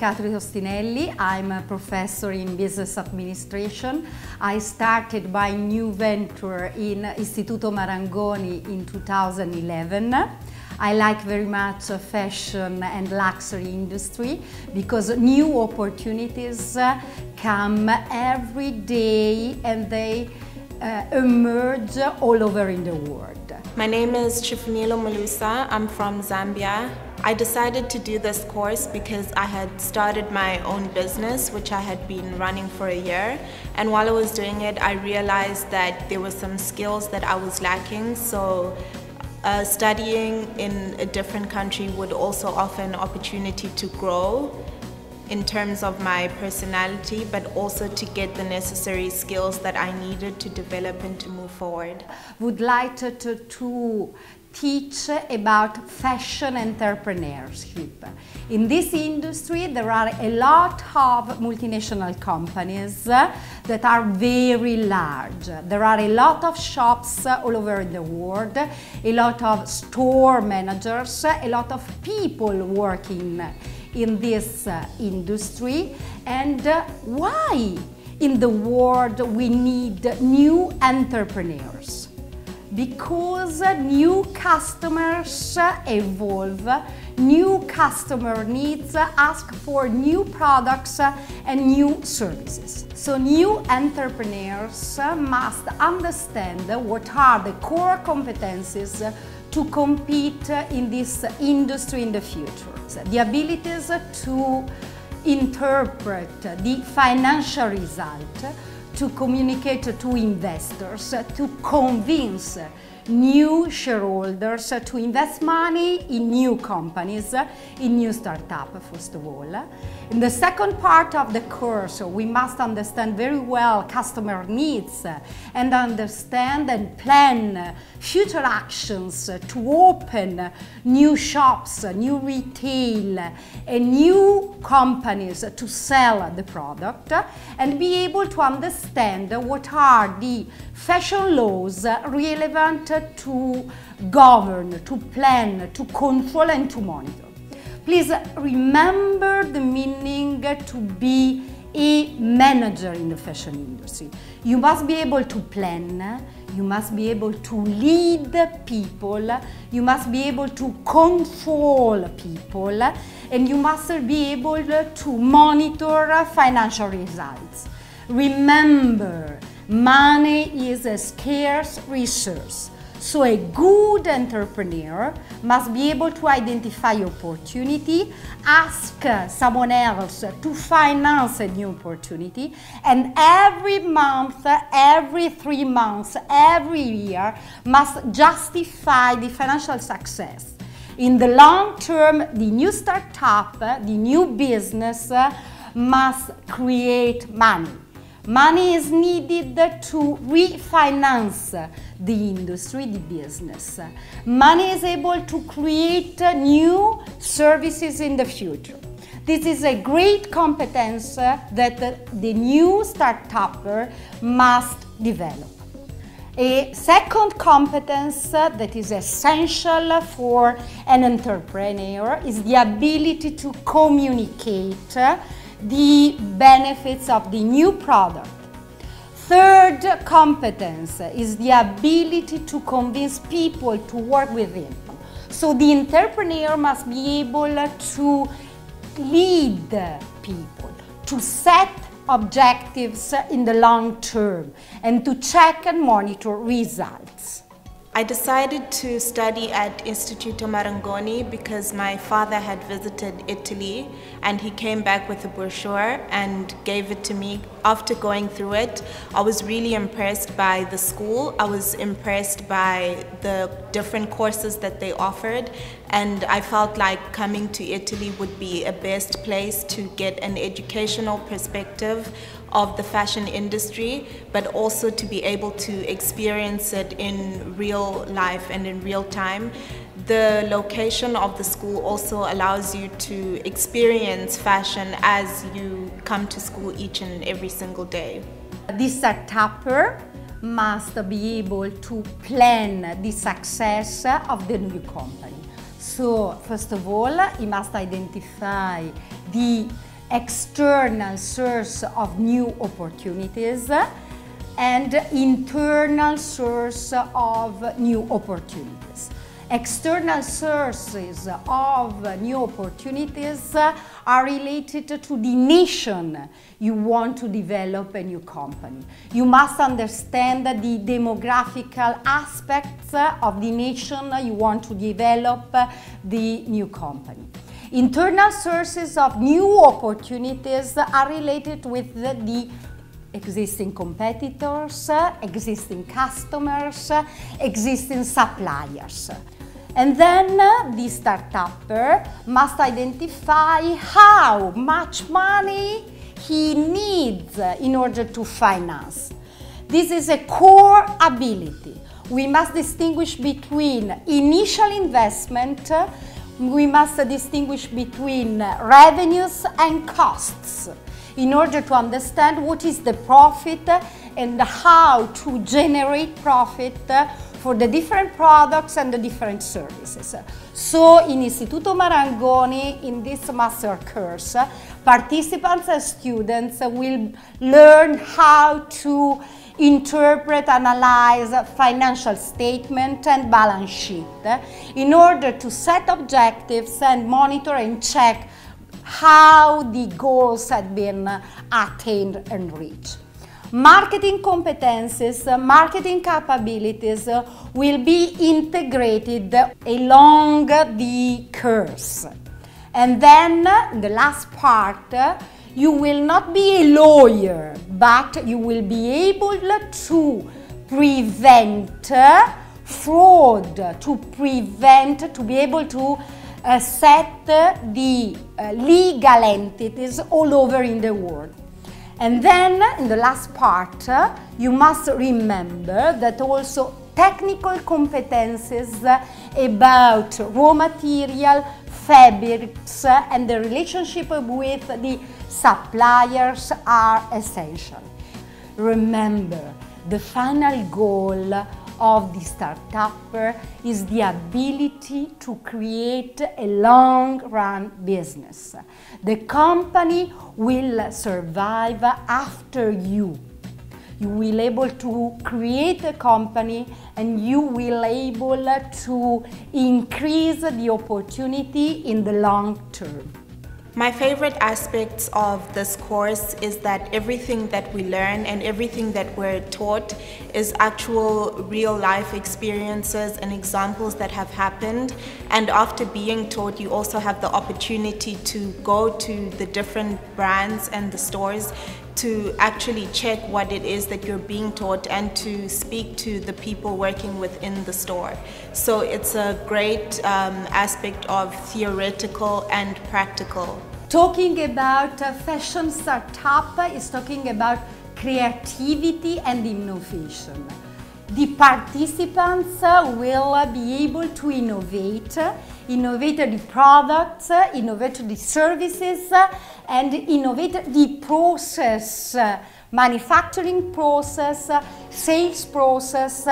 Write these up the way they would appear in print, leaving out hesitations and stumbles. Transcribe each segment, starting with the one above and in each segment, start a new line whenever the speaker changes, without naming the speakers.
Catherine Tostinelli. I'm a professor in business administration. I started my new venture in Istituto Marangoni in 2011. I like very much fashion and luxury industry because new opportunities come every day and they emerge all over in the world.
My name is Chifunilo Malusa. I'm from Zambia. I decided to do this course because I had started my own business, which I had been running for a year. And while I was doing it, I realized that there were some skills that I was lacking. So studying in a different country would also offer an opportunity to grow in terms of my personality, but also to get the necessary skills that I needed to develop and to move forward.
Would like to teach about fashion entrepreneurship. In this industry, there are a lot of multinational companies that are very large. There are a lot of shops all over the world, a lot of store managers, a lot of people working in this industry. And why in the world we need new entrepreneurs? Because new customers evolve, new customer needs ask for new products and new services. So new entrepreneurs must understand what are the core competencies to compete in this industry in the future. The abilities to interpret the financial result, to communicate to investors, to convince new shareholders to invest money in new companies, in new startups, first of all. In the second part of the course, we must understand very well customer needs and understand and plan future actions to open new shops, new retail, and new companies to sell the product, and be able to understand what are the fashion laws relevant to govern, to plan, to control and to monitor. Please remember the meaning to be a manager in the fashion industry. You must be able to plan, you must be able to lead people, you must be able to control people, and you must be able to monitor financial results. Remember, money is a scarce resource. So a good entrepreneur must be able to identify opportunity, ask someone else to finance a new opportunity, and every month, every 3 months, every year must justify the financial success. In the long term, the new startup, the new business must create money. Money is needed to refinance the industry, the business. Money is able to create new services in the future. This is a great competence that the new startupper must develop. A second competence that is essential for an entrepreneur is the ability to communicate the benefits of the new product. Third competence is the ability to convince people to work with him. So the entrepreneur must be able to lead people, to set objectives in the long term, and to check and monitor results.
I decided to study at Istituto Marangoni because my father had visited Italy and he came back with a brochure and gave it to me. After going through it, I was really impressed by the school. I was impressed by the different courses that they offered, and I felt like coming to Italy would be a best place to get an educational perspective of the fashion industry, but also to be able to experience it in real life and in real time. The location of the school also allows you to experience fashion as you come to school each and every single day.
This startupper must be able to plan the success of the new company. So, first of all, he must identify the external source of new opportunities and internal source of new opportunities. External sources of new opportunities are related to the nation you want to develop a new company. You must understand the demographical aspects of the nation you want to develop the new company. Internal sources of new opportunities are related with the existing competitors, existing customers, existing suppliers. And then the startupper must identify how much money he needs in order to finance. This is a core ability. We must distinguish between initial investment, we must distinguish between revenues and costs in order to understand what is the profit and how to generate profit for the different products and the different services. So in Istituto Marangoni, in this master course, participants and students will learn how to interpret, analyze financial statement and balance sheet in order to set objectives and monitor and check how the goals had been attained and reached. Marketing competences, marketing capabilities will be integrated along the course. And then the last part, you will not be a lawyer, but you will be able to prevent fraud, to be able to set the legal entities all over in the world. And then, in the last part, you must remember that also technical competences about raw material, fabrics, and the relationship with the suppliers are essential. Remember, the final goal of the startupper is the ability to create a long-run business. The company will survive after you. You will able to create a company and you will able to increase the opportunity in the long term.
My favorite aspects of this course is that everything that we learn and everything that we're taught is actual real life experiences and examples that have happened. And after being taught, you also have the opportunity to go to the different brands and the stores to actually check what it is that you're being taught and to speak to the people working within the store. So it's a great aspect of theoretical and practical.
Talking about fashion startup is talking about creativity and innovation. The participants will be able to innovate the products, innovate the services, and innovate the process, manufacturing process, sales process,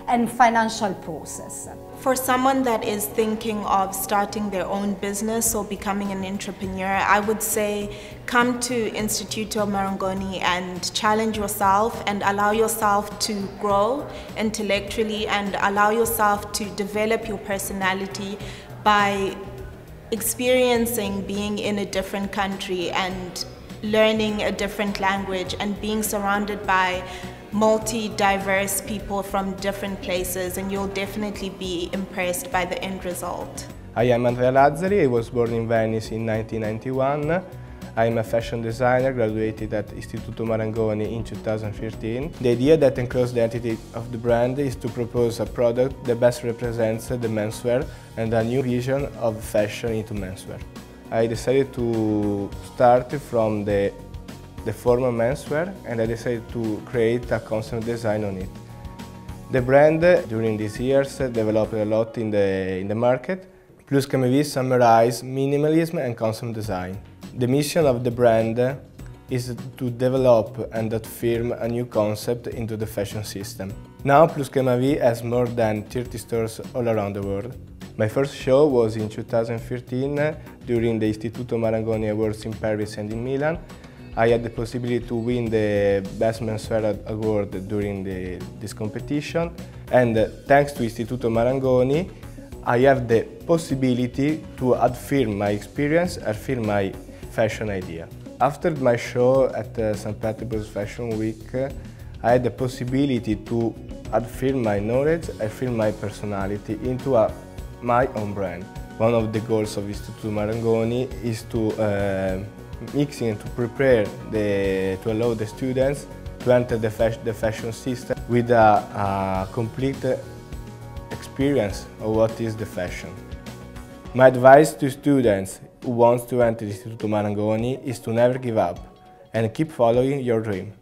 and financial process.
For someone that is thinking of starting their own business or becoming an entrepreneur, I would say come to Istituto Marangoni and challenge yourself and allow yourself to grow intellectually and allow yourself to develop your personality by experiencing being in a different country and learning a different language and being surrounded by multi-diverse people from different places, and you'll definitely be impressed by the end result.
I am Andrea Lazzari. I was born in Venice in 1991. I am a fashion designer, graduated at Istituto Marangoni in 2013. The idea that encloses the identity of the brand is to propose a product that best represents the menswear and a new vision of fashion into menswear. I decided to start from the formal menswear, and I decided to create a concept design on it. The brand during these years developed a lot in the market. Plus KMV summarizes minimalism and concept design. The mission of the brand is to develop and affirm a new concept into the fashion system. Now Plus KMV has more than 30 stores all around the world. My first show was in 2013 during the Istituto Marangoni Awards in Paris and in Milan. I had the possibility to win the Best Menswear Award during this competition, and thanks to Istituto Marangoni, I have the possibility to affirm my experience, affirm my fashion idea. After my show at St. Petersburg Fashion Week, I had the possibility to affirm my knowledge, affirm my personality into my own brand. One of the goals of Istituto Marangoni is to mixing and to prepare to allow the students to enter the fashion system with a complete experience of what is the fashion. My advice to students who want to enter Istituto Marangoni is to never give up and keep following your dream.